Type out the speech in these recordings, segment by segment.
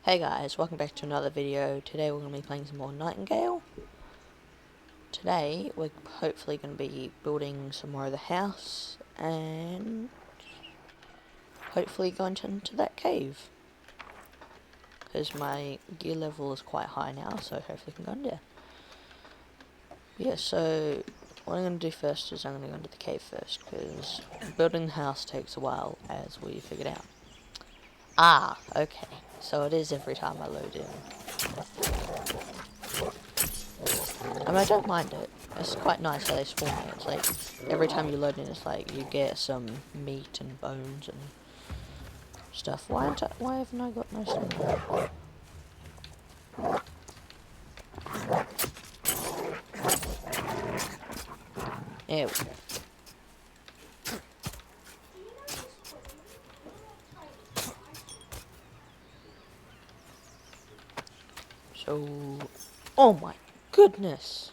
Hey guys, welcome back to another video. Today we're going to be playing some more Nightingale. Today we're hopefully going to be building some more of the house and hopefully going into that cave. Because my gear level is quite high now, so hopefully I can go in there. Yeah, so what I'm going to do first is I'm going to go into the cave first, because building the house takes a while, as we figured out. Ah, okay. So it is every time I load in. I mean, I don't mind it. It's quite nice how they spawn it. It's like, every time you load in, it's like, you get some meat and bones and stuff. Why haven't I got no stamina? There we go. So, oh my goodness!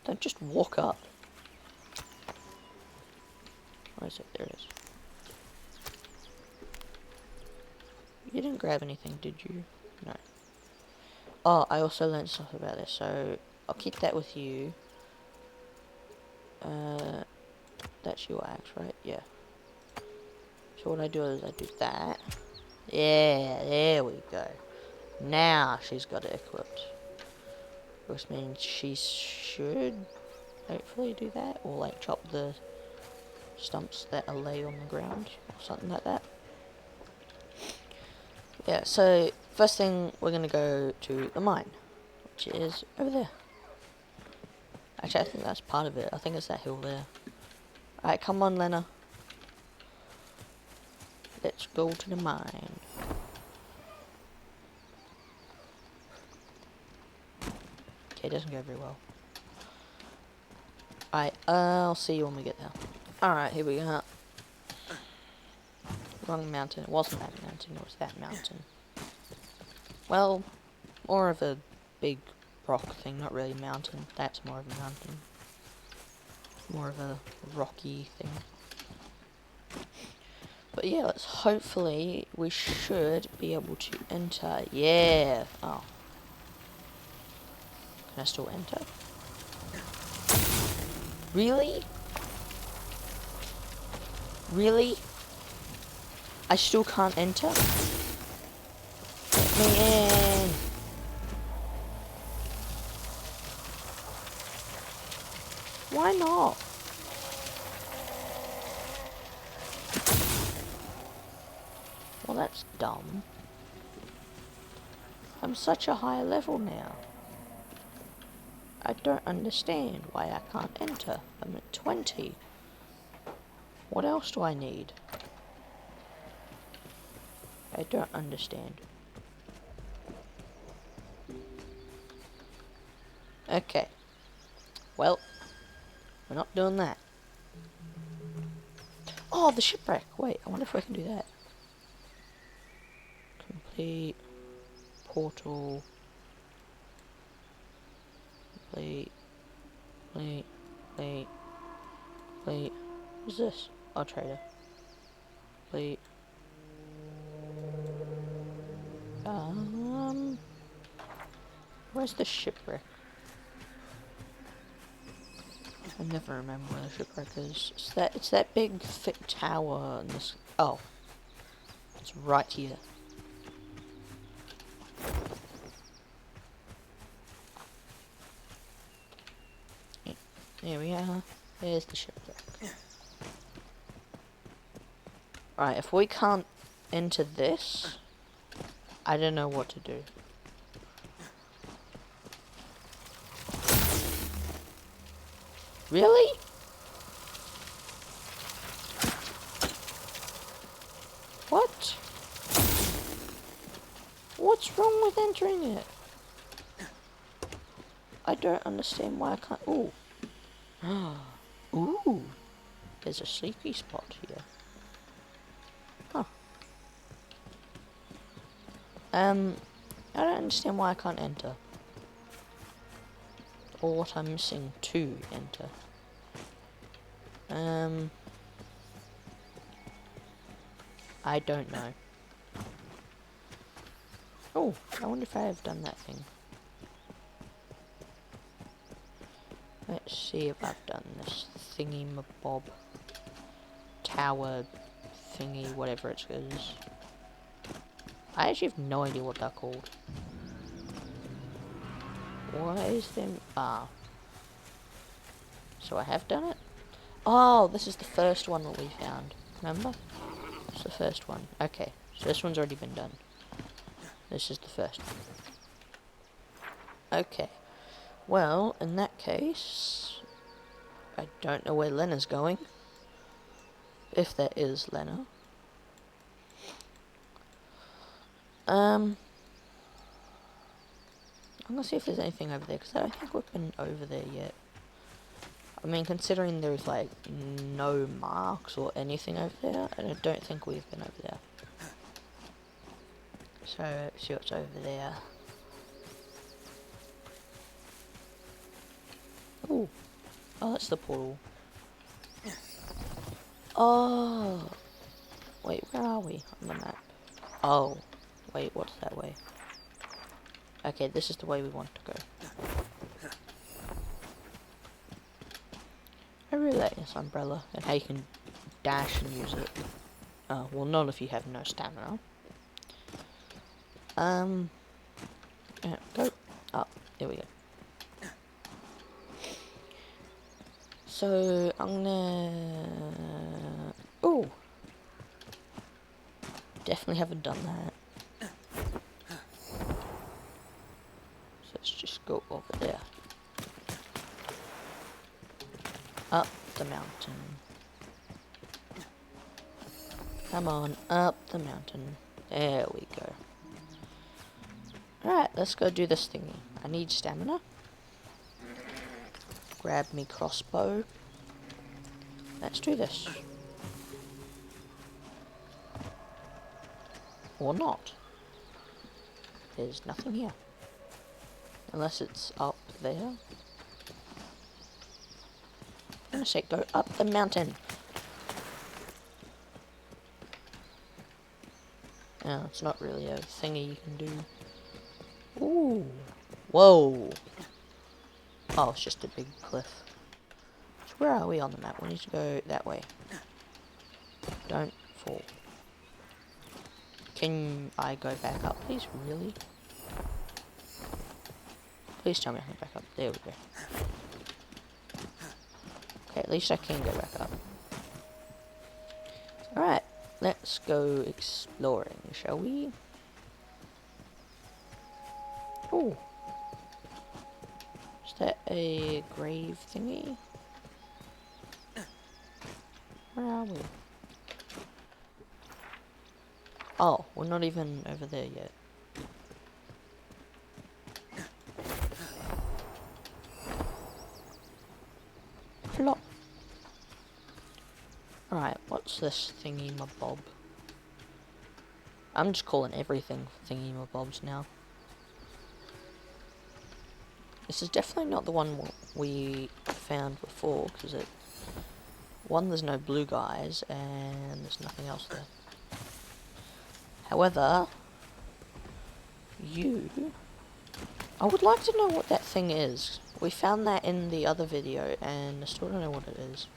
Don't just walk up. Where is it? There it is. You didn't grab anything, did you? No. Oh, I also learned stuff about this, so I'll keep that with you. That's your axe, right? Yeah. So what I do is I do that. Yeah, there we go. Now she's got it equipped. Which means she should hopefully do that, or like chop the stumps that are laid on the ground, or something like that. Yeah, so first thing we're gonna go to the mine, which is over there. Actually, I think that's part of it. I think it's that hill there. Alright, come on, Lena. Let's go to the mine. Okay, it doesn't go very well. Alright, I'll see you when we get there. Alright, here we go. Wrong mountain. It wasn't that mountain, it was that mountain. Well, more of a big rock thing, not really mountain. That's more of a mountain. More of a rocky thing. But yeah, let's hopefully we should be able to enter. Yeah. Oh. Can I still enter? Really? Really? I still can't enter? Let me in. Why not? Well, that's dumb. I'm such a high level now. I don't understand why I can't enter. I'm at 20. What else do I need? I don't understand. Okay. Well, we're not doing that. Oh, the shipwreck. Wait, I wonder if I can do that. Complete portal. Complete. What's this? Oh, trader. Complete. Where's the shipwreck? I never remember where the shipwreck is. It's that big thick tower and this. Oh, it's right here. Here we are. There's the shipwreck. Right, if we can't enter this, I don't know what to do. Really? What? What's wrong with entering it? I don't understand why I can't. Ooh. Ooh. There's a sleepy spot here. Huh. I don't understand why I can't enter. Or what I'm missing to enter. I don't know. Oh, I wonder if I have done that thing. Let's see if I've done this thingy-mabob tower thingy, whatever it is. I actually have no idea what they're called. Why is them? Ah. So I have done it? Oh, this is the first one that we found. Remember? It's the first one. Okay, so this one's already been done. This is the first one. Okay. Well, in that case, I don't know where Lena's going. If there is Lena. I'm gonna see if there's anything over there, because I don't think we've been over there yet. I mean, considering there's like no marks or anything over there, I don't think we've been over there. So, let's see what's over there. Ooh. Oh, that's the portal. Oh. Wait, where are we on the map? Oh. Wait, what's that way? Okay, this is the way we want to go. I really like this umbrella, and how you can dash and use it. Oh, well, not if you have no stamina. Yeah, go up. There we go. So, I'm gonna... Ooh! Definitely haven't done that. So let's just go over there. Up the mountain. Come on, up the mountain. There we go. Alright, let's go do this thingy. I need stamina. Grab me crossbow. Let's do this. Or not. There's nothing here. Unless it's up there. I'm gonna say go up the mountain. Yeah, it's not really a thingy you can do. Ooh. Whoa. Oh, it's just a big cliff. So where are we on the map? We need to go that way. Don't fall. Can I go back up, please? Really? Please tell me I can back up. There we go. Okay, at least I can go back up. Alright, let's go exploring, shall we? Oh. Is that a grave thingy? Where are we? Oh, we're not even over there yet. Plop. Alright, what's this thingy-mabob? I'm just calling everything thingy-mabobs now. This is definitely not the one we found before, because it... One, there's no blue guys, and there's nothing else there. However... I would like to know what that thing is. We found that in the other video, and I still don't know what it is.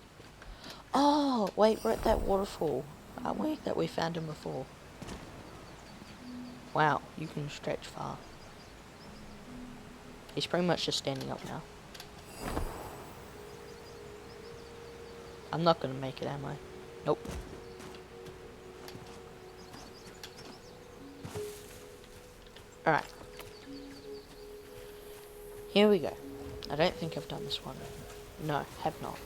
Oh, wait, we're at that waterfall, aren't we? That we found him before. Wow, you can stretch far. He's pretty much just standing up now. I'm not gonna make it, am I? Nope. Alright. Here we go. I don't think I've done this one. No, have not.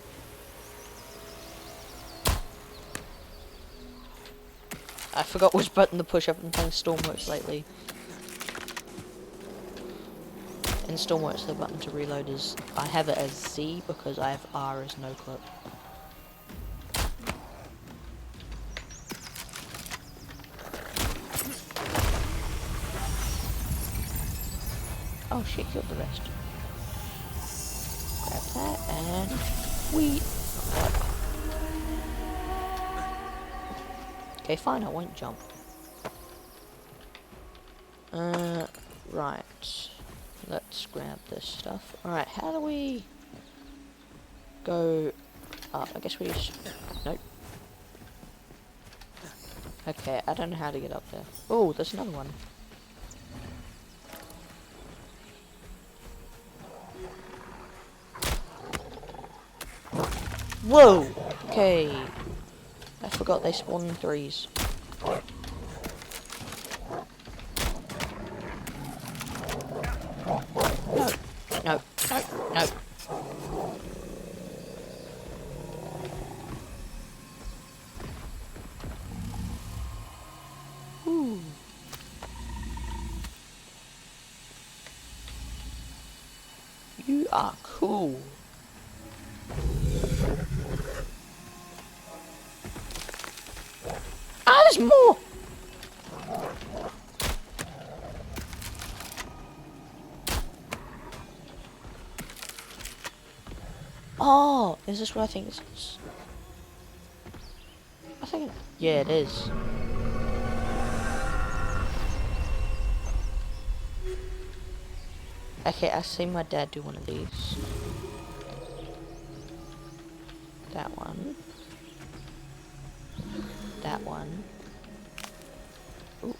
I forgot which button to push. I've been playing Stormworks lately. In Stormworks, the button to reload is... I have it as Z because I have R as no clip. Oh shit, killed the rest. Grab that and... What? Okay, fine, I won't jump. Right. Let's grab this stuff. Alright, how do we go up? I guess we just... Nope. Okay, I don't know how to get up there. Oh, there's another one. Whoa! Okay. I forgot they spawn in threes. No. No. No. No. Ooh. You are cool. Ah, there's more! Oh, is this what I think this is? I think... Yeah, it is. Okay, I seen my dad do one of these. That one. That one. Ooh.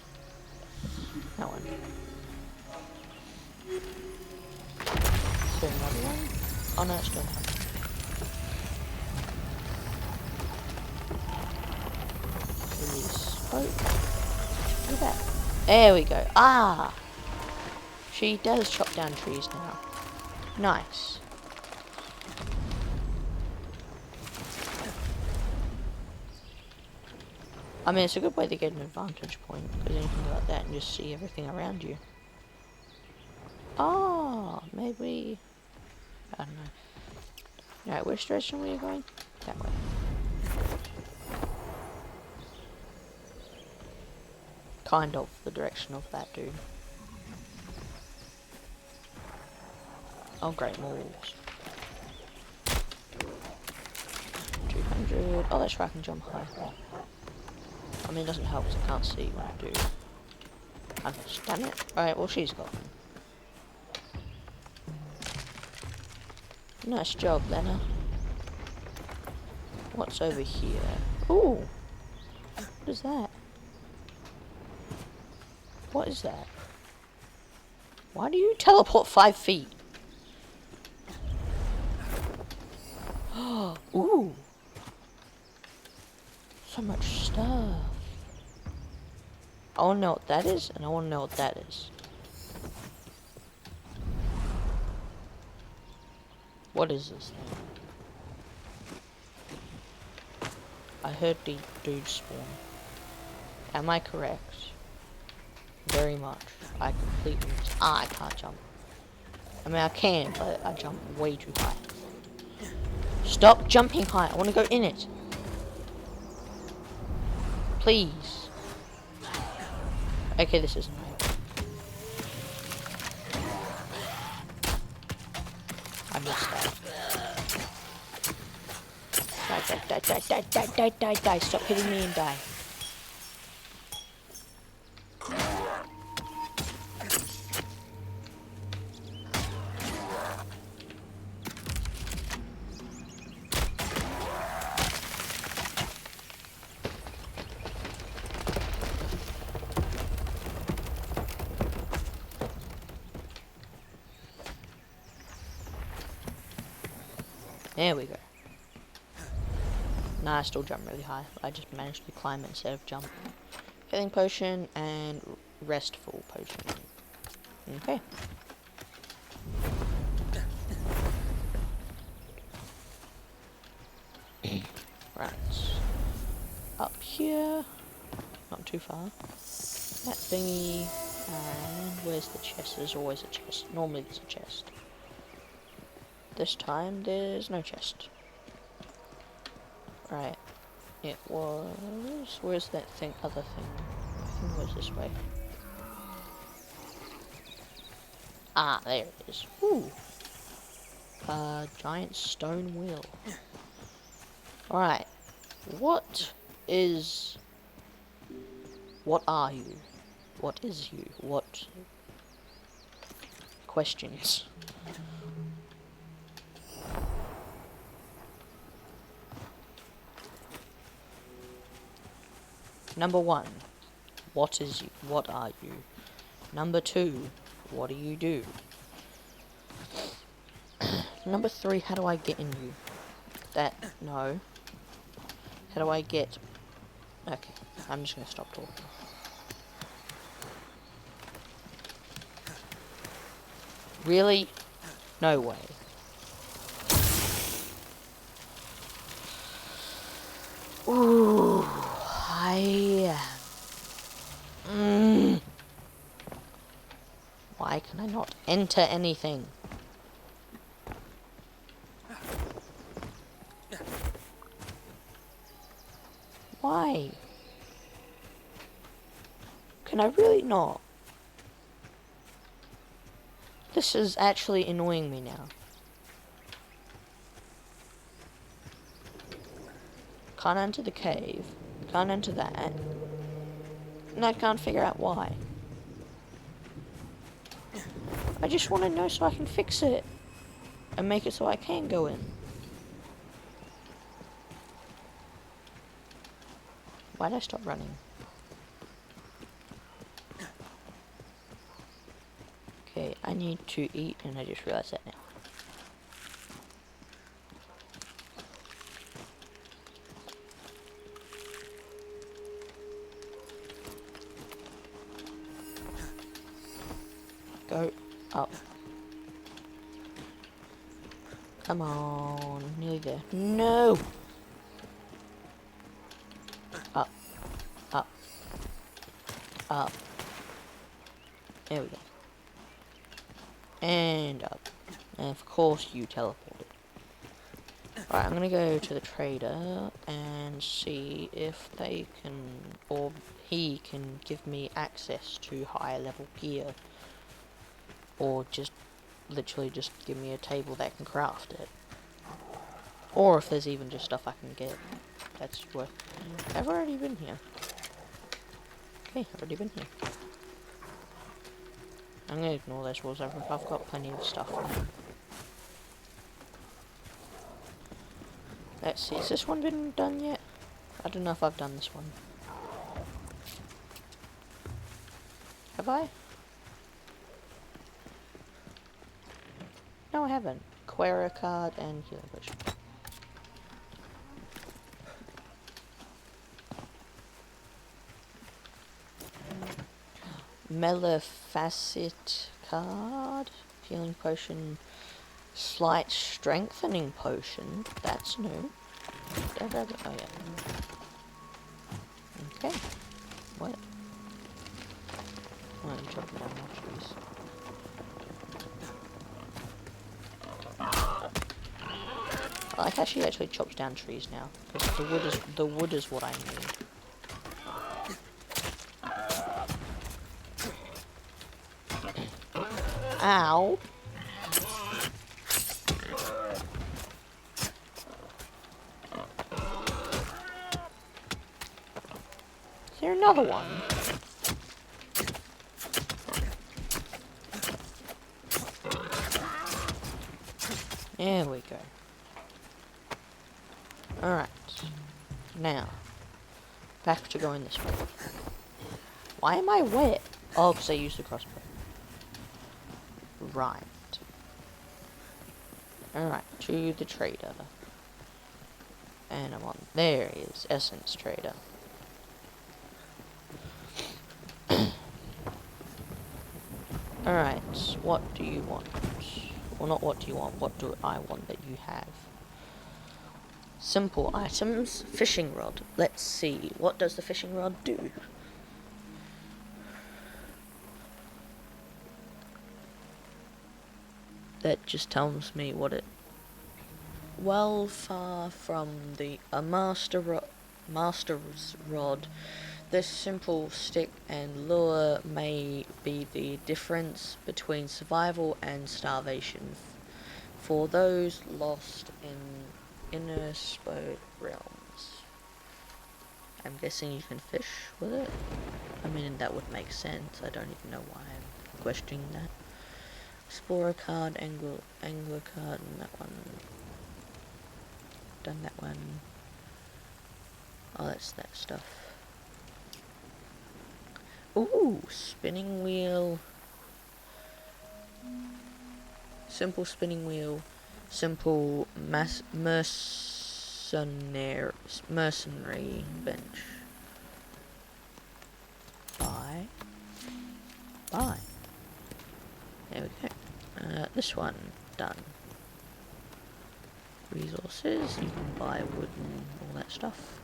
That one. Is there another one? Oh no, it's still one. Release. Oh. Look at that. There we go. Ah! She does chop down trees now. Nice. I mean, it's a good way to get an advantage point, because then you can go like that and just see everything around you. Oh, maybe... I don't know. Alright, which direction were you going? That way. Kind of the direction of that dude. Oh, great moves. 200. Oh, that's right, I can jump high. I mean, it doesn't help because I can't see what I do. Damn it. Alright, well, she's got one. Nice job, Lena. What's over here? Ooh! What is that? What is that? Why do you teleport 5 feet? Ooh! So much stuff. I want to know what that is, and I want to know what that is. What is this thing? I heard the dude spawn. Am I correct? Very much. I completely missed. Ah, I can't jump. I mean, I can, but I jump way too high. Stop jumping high. I want to go in it. Please. Okay, this isn't right. I missed that. Die. Stop hitting me and die. There we go. Nah, I still jump really high. I just managed to climb it instead of jump. Healing potion and restful potion. Okay. Right. Up here. Not too far. That thingy. And where's the chest? There's always a chest. Normally there's a chest. This time there's no chest. Right. It was... Where's that thing? Other thing? I think it was this way. Ah, there it is. Ooh. Giant stone wheel. Alright. What is... What are you? What is you? What questions. Number 1, what are you? Number 2, what do you do? Number 3, how do I get in you? No. How do I get... Okay, I'm just gonna stop talking. Really? No way. Ooh, Why can I not enter anything? Why? Can I really not? This is actually annoying me now. Can't enter the cave. Can't enter that. And I can't figure out why. I just want to know so I can fix it. And make it so I can go in. Why'd I stop running? Okay, I need to eat, and I just realized that now. Go up. Come on, nearly there. No! Up. Up. Up. There we go. And up. And of course you teleported. Alright, I'm gonna go to the trader and see if they can, or he can give me access to higher level gear. Or just, literally just give me a table that can craft it. Or if there's even just stuff I can get. That's worth. I've already been here. Okay, I've already been here. I'm gonna ignore those walls. I've got plenty of stuff. Let's see, has this one been done yet? I don't know if I've done this one. Have I? No, I haven't. Quera card and healing potion. Maleficent card. Healing potion. Slight strengthening potion. That's new. Oh yeah. Okay. What? Oh, I'm chopping down more trees. I like how she actually chops down trees now, because the wood is what I need. Ow! Is there another one? There we go. Alright. Now, back to going this way. Why am I wet? Oh, because I used the crossbow. Right. Alright, to the trader. And I'm on. There he is, Essence Trader. Alright, what do you want? Well, not what do you want, what do I want that you have? Simple items, fishing rod. Let's see, what does the fishing rod do? That just tells me what it... Well, far from the master's rod, this simple stick and lure may be the difference between survival and starvation for those lost in inner spoke realms. I'm guessing you can fish with it? I mean, that would make sense. I don't even know why I'm questioning that. Explorer card, angler card, and that one. Done that one. Oh, that's that stuff. Ooh, spinning wheel. Simple spinning wheel. Simple mercenary bench. Buy. There we go. This one done. Resources. You can buy wood and all that stuff.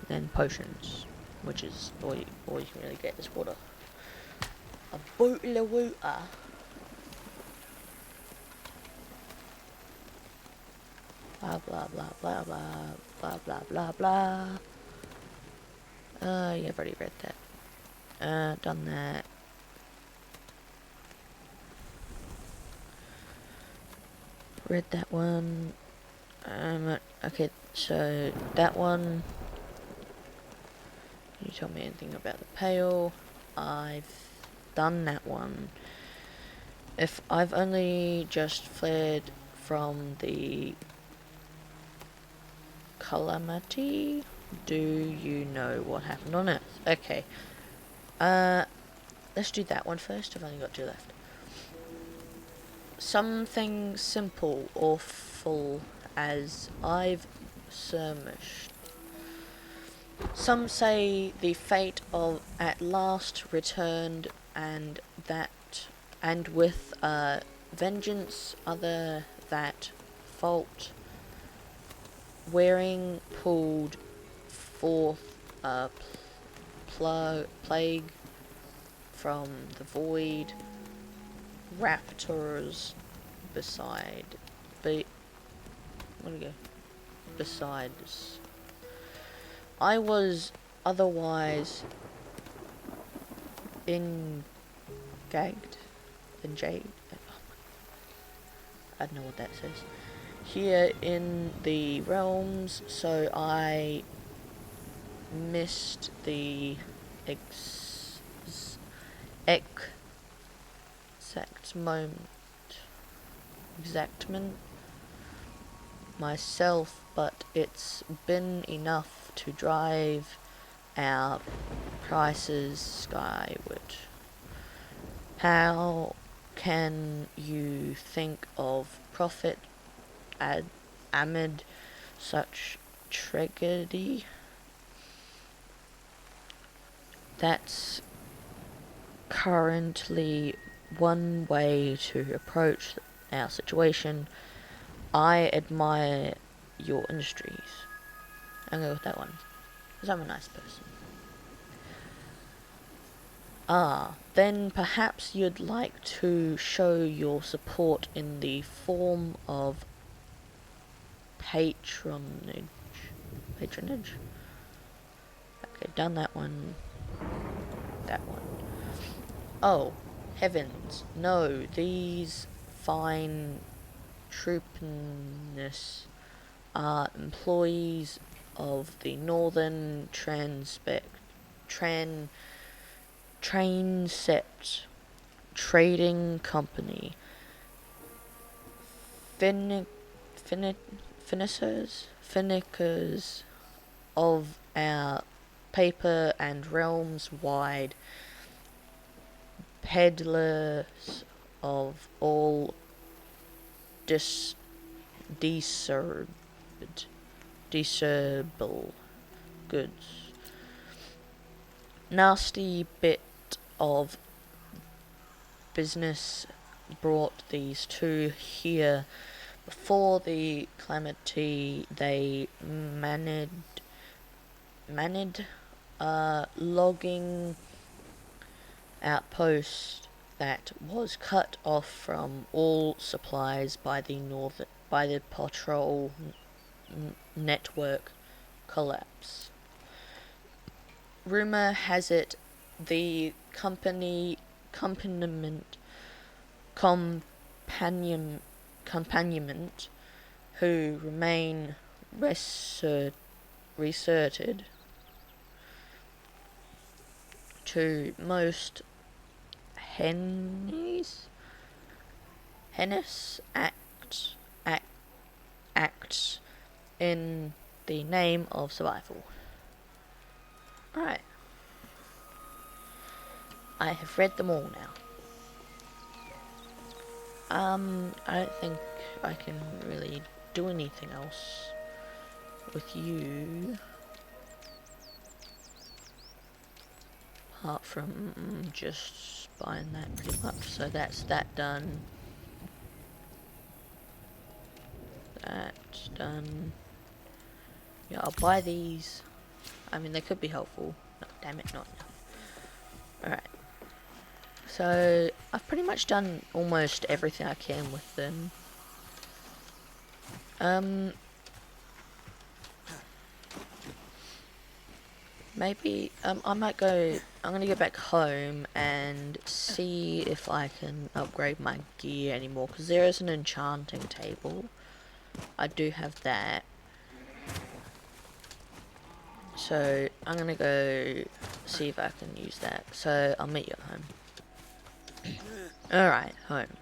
Then potions, which is all you can really get is water. A bottle of water. Blah blah blah blah blah blah blah blah blah. Yeah, I've already read that. Done that. Read that one. Okay, so that one. Can you tell me anything about the pail? I've done that one. If I've only just fled from the calamity, do you know what happened on Earth? Okay. Let's do that one first. I've only got 2 left. Something simple or full as I've surmished. Some say the fate of at last returned, and with vengeance other that fault, wearing pulled forth a plague from the void, raptors besides. I was otherwise engagged. I don't know what that says. Here in the realms, so I missed the exactment myself, but it's been enough to drive our prices skyward. How can you think of profit amid such tragedy? That's currently one way to approach our situation. I admire your industries. I'll go with that one, because I'm a nice person. Then perhaps you'd like to show your support in the form of patronage. Okay, done that one. That one. Oh, heavens, no, these fine troopness are employees of the Northern Transept Trading Company. Finnickers of our paper and realms wide, peddlers of all desirable goods. Nasty bit of business brought these two here. Before the calamity, they managed logging outpost that was cut off from all supplies by the patrol network collapse. Rumor has it the companionment who remain reserted to most Hennis acts in the name of survival. Alright. I have read them all now. I don't think I can really do anything else with you. Apart from just buying that pretty much. So that's that done. That's done. Yeah, I'll buy these. I mean, they could be helpful. No, damn it, not enough. Alright. So, I've pretty much done almost everything I can with them. Maybe, I might go, I'm gonna go back home and see if I can upgrade my gear anymore, because there is an enchanting table. I do have that. So, I'm gonna go see if I can use that. So, I'll meet you at home. Alright, home.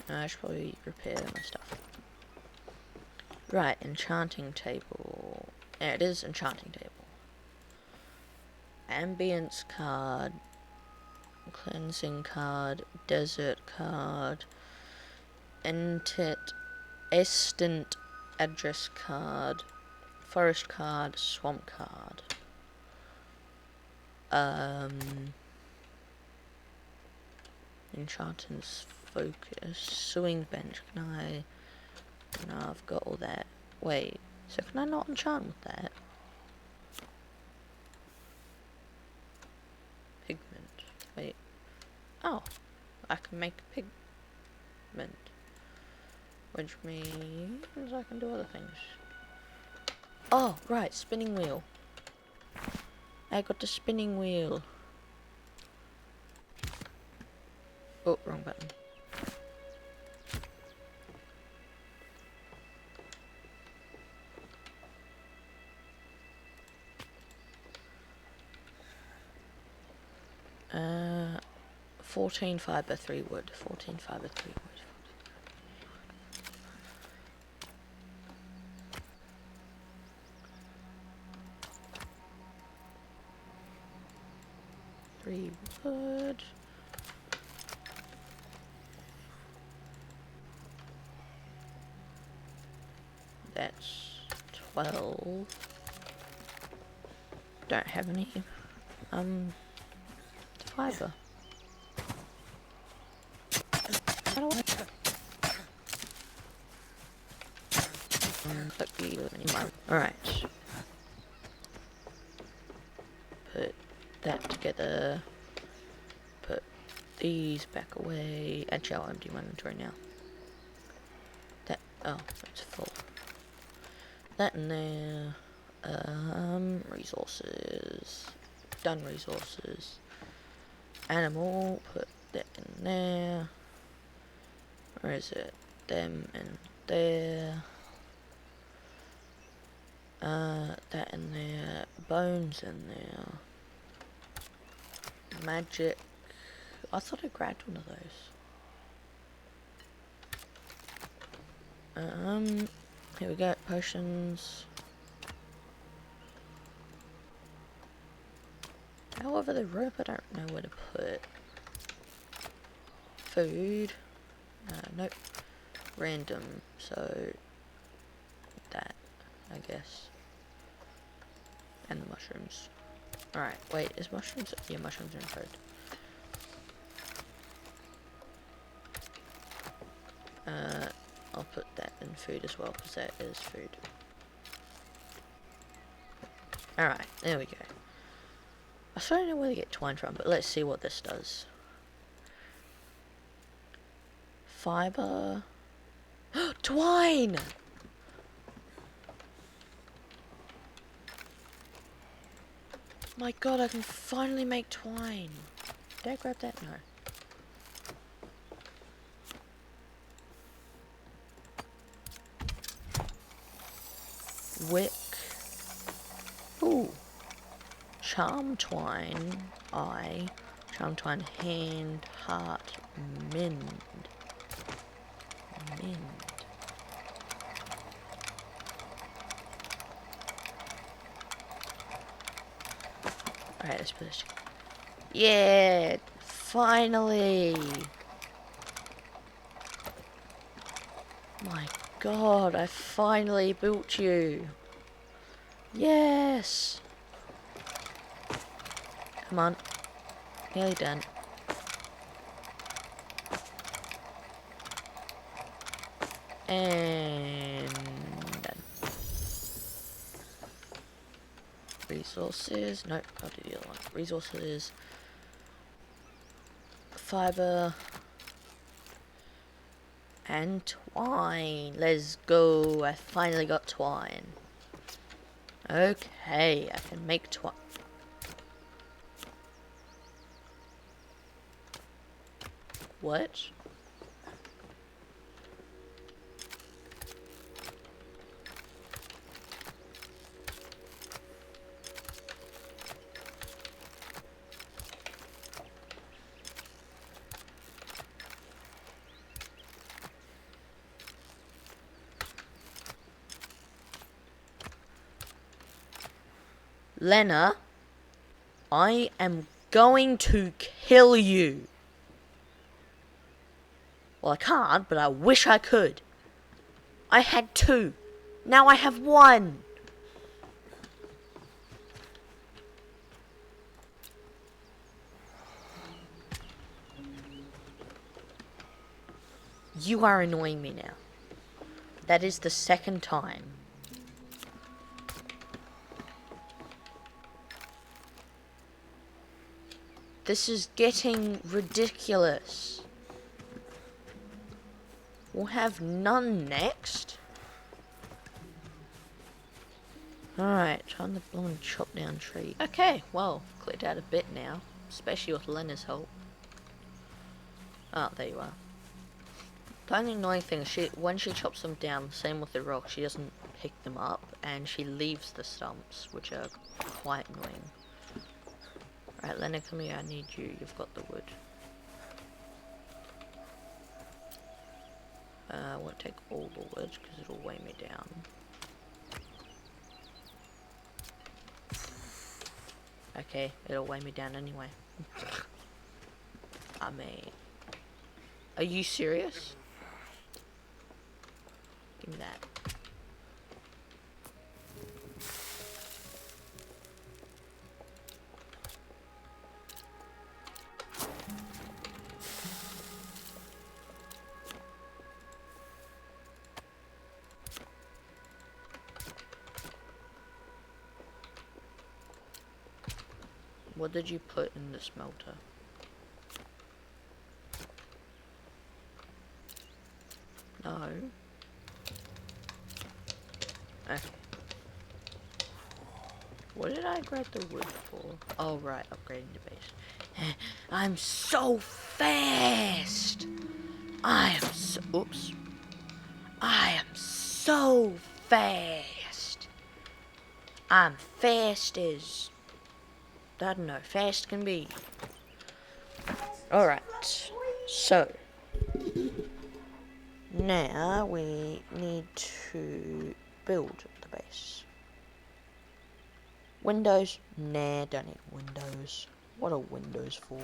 I should probably repair my stuff. Right, enchanting table. Yeah, it is enchanting table. Ambience card. Cleansing card. Desert card. Estant address card. Forest card. Swamp card. Enchanting's focus. Sewing bench. Can I... No, I've got all that. Wait, so can I not enchant with that? Pigment. Wait. Oh, I can make pigment. Which means I can do other things. Oh, right, spinning wheel. I got the spinning wheel. Oh, wrong button. Uh, 14 fibre, 3 wood. 14 fibre, 3 wood. 3 wood. That's 12. Don't have any. Fibre. Alright. Put that together. Put these back away. Actually, I'll empty my inventory now. That, oh, it's full. That in there. Resources. Done resources. Animal, put that in there. Where is it? Them in there. That in there. Bones in there. Magic. I thought I grabbed one of those. Here we go. Potions. However, the rope I don't know where to put. Food. Nope. Random. So that, I guess. And the mushrooms. Alright, wait, is mushrooms? Yeah, mushrooms are in food. I'll put that in food as well, because that is food. Alright, there we go. I still don't know where to get twine from, but let's see what this does. Fiber. Twine! My god, I can finally make twine. Did I grab that? No. Wick. Ooh. charm twine, charm twine, hand, heart, mend. Alright, let's put this. Yeah! Finally! My god, I finally built you! Yes! Come on. Nearly done. And done. Resources. Nope, I'll do the other one. Resources. Fiber. And twine. Let's go. I finally got twine. Okay, I can make twine. What? Lena, I am going to kill you. Well, I can't, but I wish I could. I had 2. Now I have 1. You are annoying me now. That is the 2nd time. This is getting ridiculous. We'll have none next. Alright, time to blow and chop down tree. Okay, well, cleared out a bit now. Especially with Lena's help. Oh, there you are. The only annoying thing is when she chops them down, same with the rock, she doesn't pick them up. And she leaves the stumps, which are quite annoying. Right, Lena, come here, I need you. You've got the wood. I won't take all the wood, because it'll weigh me down. Okay, it'll weigh me down anyway. I mean... Are you serious? Give me that. What did you put in the smelter? No. Okay. What did I grab the wood for? Oh, right, upgrading the base. I'm so fast! I am so... Oops. I am so fast! I'm fast as... I don't know, fast can be. Alright, so... Now we need to build the base. Windows? Nah, don't need windows. What are windows for?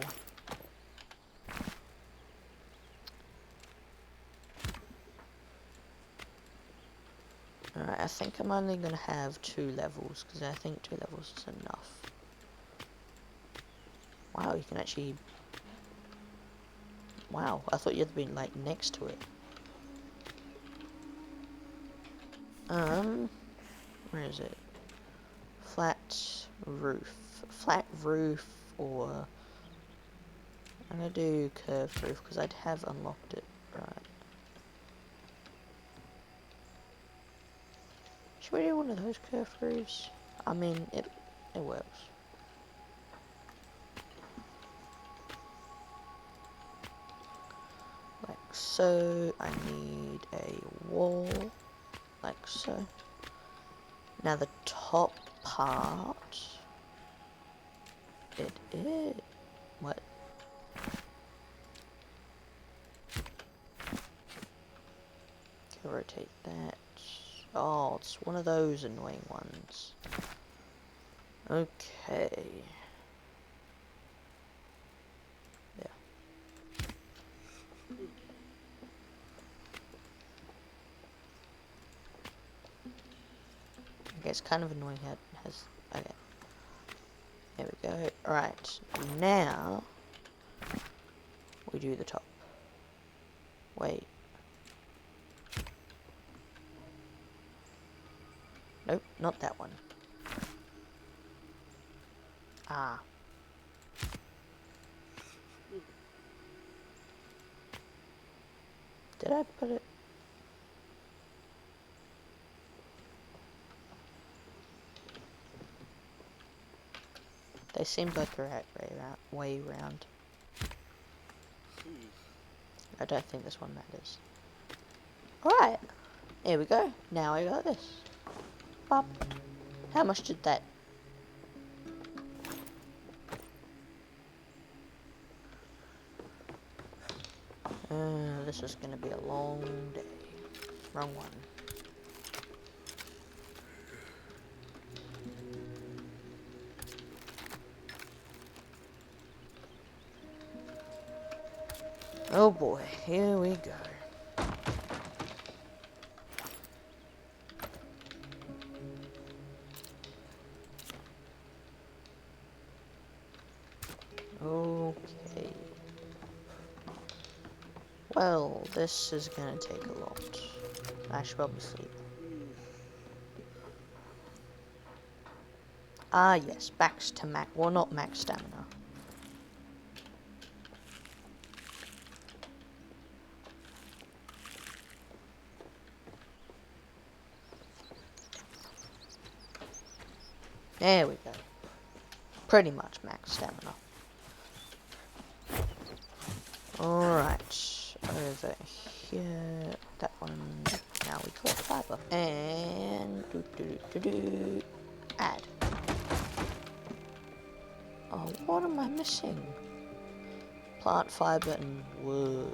Alright, I think I'm only going to have 2 levels, because I think 2 levels is enough. Wow, you can actually... Wow, I thought you'd been, like, next to it. Where is it? Flat roof. Flat roof, or... I'm gonna do curved roof, because I'd have unlocked it. Right. Should we do one of those curved roofs? I mean, it works. Like so, I need a wall, like so. Now the top part, it is. What? Okay, rotate that. Oh, it's one of those annoying ones. Okay. Yeah. Okay, it's kind of annoying how it has... Okay. There we go. Alright. Now... we do the top. Wait. Nope, not that one. Ah. Did I put it? They seemed like the right way round. I don't think this one matters. Alright. Here we go. Now I got this. Bop. How much did that? This is gonna be a long day. Wrong one. Oh boy, here we go. Okay. Well, this is gonna take a lot. I should probably sleep. Ah, yes, back to max. Well, not max stamina. There we go. Pretty much max stamina. Alright. Over here. That one. Now we collect fiber. And... add. Oh, what am I missing? Plant fiber and wood.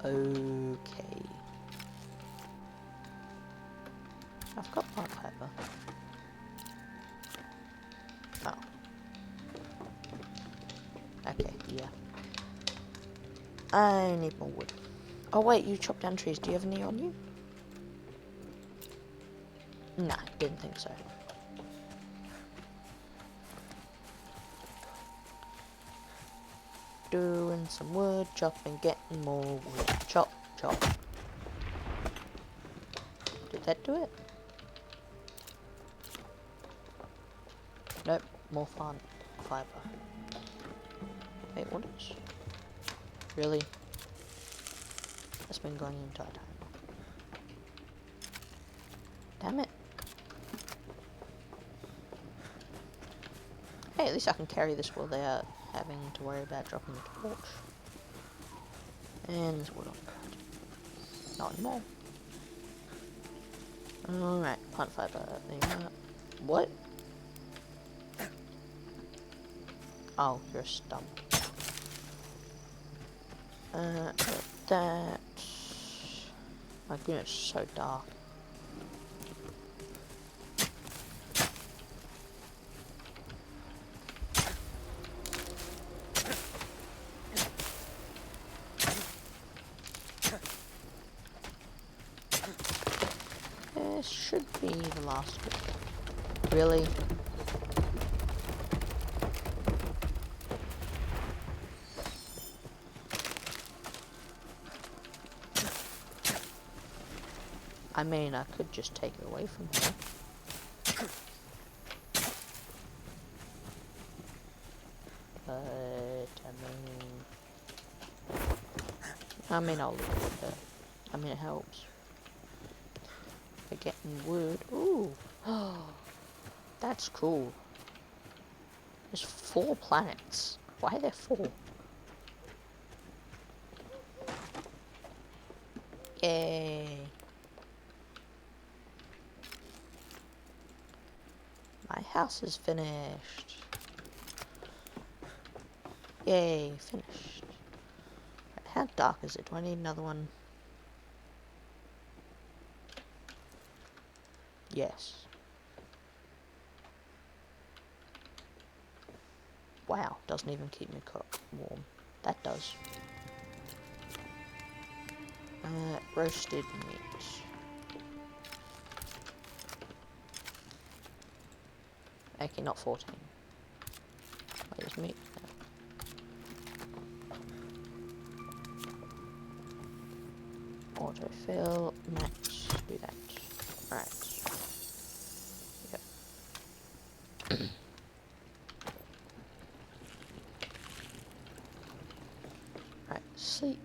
Okay. I've got plant fiber. Oh. Okay, yeah. I need more wood. Oh wait, you chop down trees. Do you have any on you? Nah, didn't think so. Doing some wood chopping, getting more wood. Chop, chop. Did that do it? Nope, more fiber. Wait, what is? Really? That's been going the entire time. Damn it. Hey, at least I can carry this without having to worry about dropping the torch. And there's wood on that. Not anymore. Alright, plant fiber. What? Oh, you're a stump. That. My goodness, it's so dark. This should be the last bit. Really? I mean, I could just take it away from her. But, I mean, I'll leave it with her. I mean, it helps. We're getting wood. Ooh. Oh, that's cool. There's 4 planets. Why are there 4? Yay. My house is finished. Yay, finished. Right, how dark is it? Do I need another one? Yes. Wow, doesn't even keep me warm. That does. Roasted meat. Okay, not 14. Where's meat? Autofill, max, do that. Right. Yep. Right, sleep.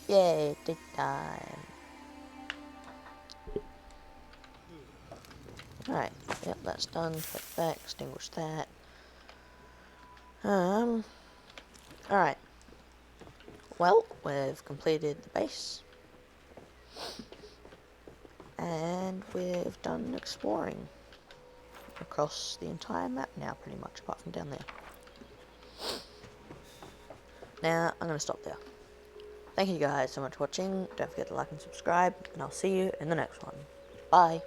Yay, dig time. Right, yep, that's done. Put that, extinguish that. Alright. Well, we've completed the base. And we've done exploring across the entire map now, pretty much, apart from down there. Now, I'm going to stop there. Thank you guys so much for watching. Don't forget to like and subscribe, and I'll see you in the next one. Bye.